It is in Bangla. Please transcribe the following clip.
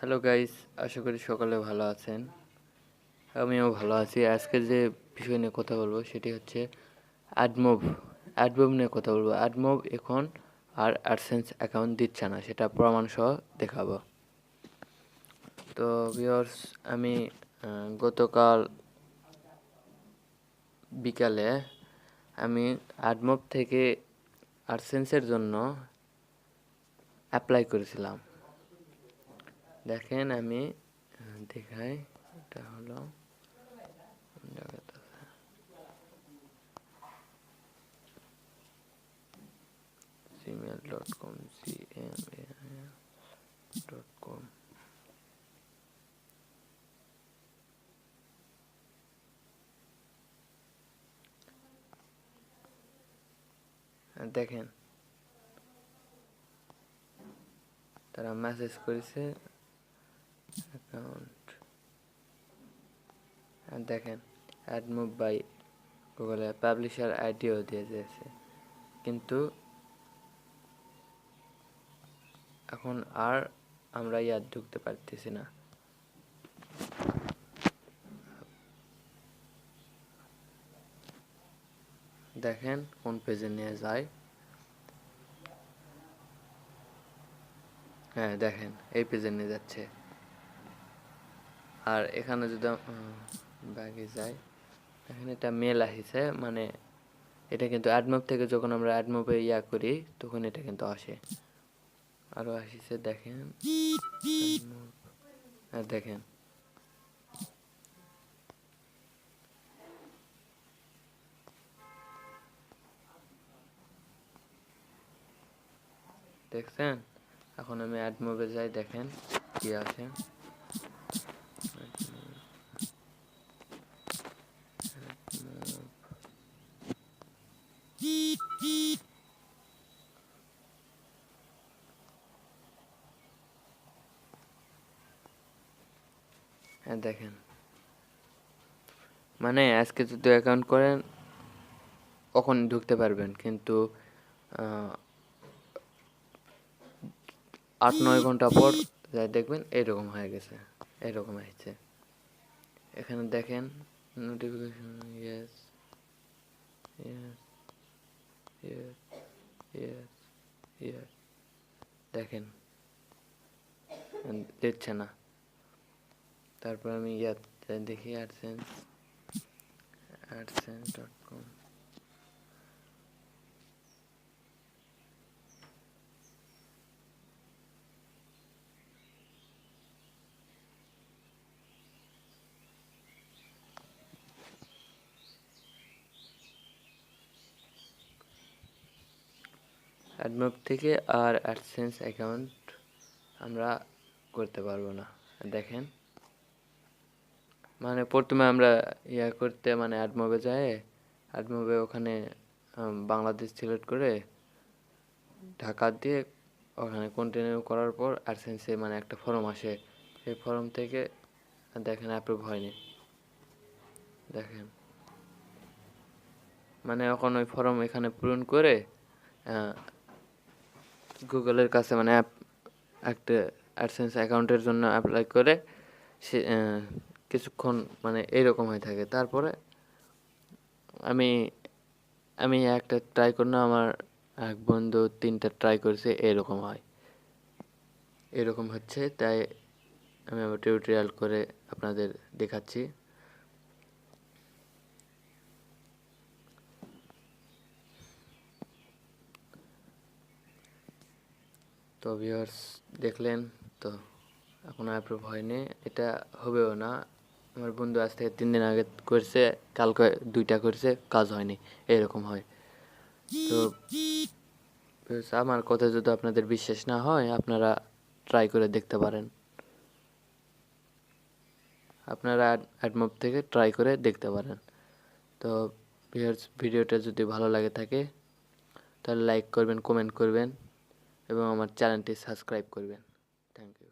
হ্যালো গাইস, আশা করি সকলে ভালো আছেন। আমিও ভালো আছি। আজকে যে বিষয় নিয়ে কথা বলবো সেটি হচ্ছে অ্যাডমোব। অ্যাডমোব নিয়ে কথা বলবো। অ্যাডমোব এখন আর অ্যাডসেন্স অ্যাকাউন্ট দিচ্ছে না, সেটা প্রমাণ সহ দেখাবো। তো ভিউয়ার্স, আমি গতকাল বিকালে আমি অ্যাডমোব থেকে অ্যাডসেন্সের জন্য অ্যাপ্লাই করেছিলাম। দেখেন আমি দেখাই, এটা হলো gmail.com gmail.com। দেখেন তারা মেসেজ করেছে অ্যাকাউন্ট, আর দেখেন অ্যাডমুভ বাই গুগলে পাবলিশার আইডিও দিয়ে দিয়েছে, কিন্তু এখন আর আমরা ঢুকতে পারতেছি না। দেখেন কোন পেজে নিয়ে যায়। হ্যাঁ দেখেন এই পেজে নিয়ে যাচ্ছে। আর এখানে যদি ব্যাগে যাই, এখানে একটা মেল আসছে, মানে এটা কিন্তু অ্যাডমোব থেকে যখন আমরা অ্যাডমোবে করি তখন এটা কিন্তু আসে। আরও আসিছে দেখেন, হ্যাঁ দেখেন দেখছেন। এখন আমি অ্যাডমোবে যাই, দেখেন কি আছে। হ্যাঁ দেখেন, মানে আজকে যদি অ্যাকাউন্ট করেন কখন ঢুকতে পারবেন, কিন্তু 8-9 ঘন্টা পর যাই দেখবেন এরকম হয়ে গেছে, এরকম হয়েছে। এখানে দেখেন notification, yes yes yes yes yes, দেখেন দিচ্ছে না। তারপর আমি দেখি adsense.com। অ্যাডমোব থেকে আর অ্যাডসেন্স অ্যাকাউন্ট আমরা করতে পারবো না। দেখেন, মানে প্রথমে আমরা করতে, মানে অ্যাডমোবে যায়, অ্যাডমোবে ওখানে বাংলাদেশ সিলেক্ট করে ঢাকা দিয়ে ওখানে কন্টিনিউ করার পর অ্যাডসেন্সে মানে একটা ফর্ম আসে, সেই ফর্ম থেকে দেখেন অ্যাপ্রুভ হয়নি। দেখেন মানে এখন ওই ফর্ম এখানে পূরণ করে গুগলের কাছে মানে একটা অ্যাডসেন্স অ্যাকাউন্টের জন্য অ্যাপ্লাই করে সে কিছুক্ষণ মানে এইরকম হয়ে থাকে। তারপরে আমি আমি একটা ট্রাই করি না, আমার এক বন্ধু 3টা ট্রাই করেছে, এরকম হয়, এরকম হচ্ছে। তাই আমি আবার টিউটোরিয়াল করে আপনাদের দেখাচ্ছি। তো ভিউয়ার্স দেখলেন তো, এখনো অ্যাপ্রুভ হয়নি, এটা হবেও না। আমার বন্ধু আজ থেকে 3 দিন আগে করছে, কালকে 2টা করছে, কাজ হয়নি, এরকম হয়। তো আমার কথা যদি আপনাদের বিশ্বাস না হয়, আপনারা ট্রাই করে দেখতে পারেন। আপনারা অ্যাডমোব থেকে ট্রাই করে দেখতে পারেন। তো ভিউয়ার্স, ভিডিওটা যদি ভালো লাগে থাকে তাহলে লাইক করবেন, কমেন্ট করবেন এবং আমার চ্যানেলটি সাবস্ক্রাইব করবেন। Thank you.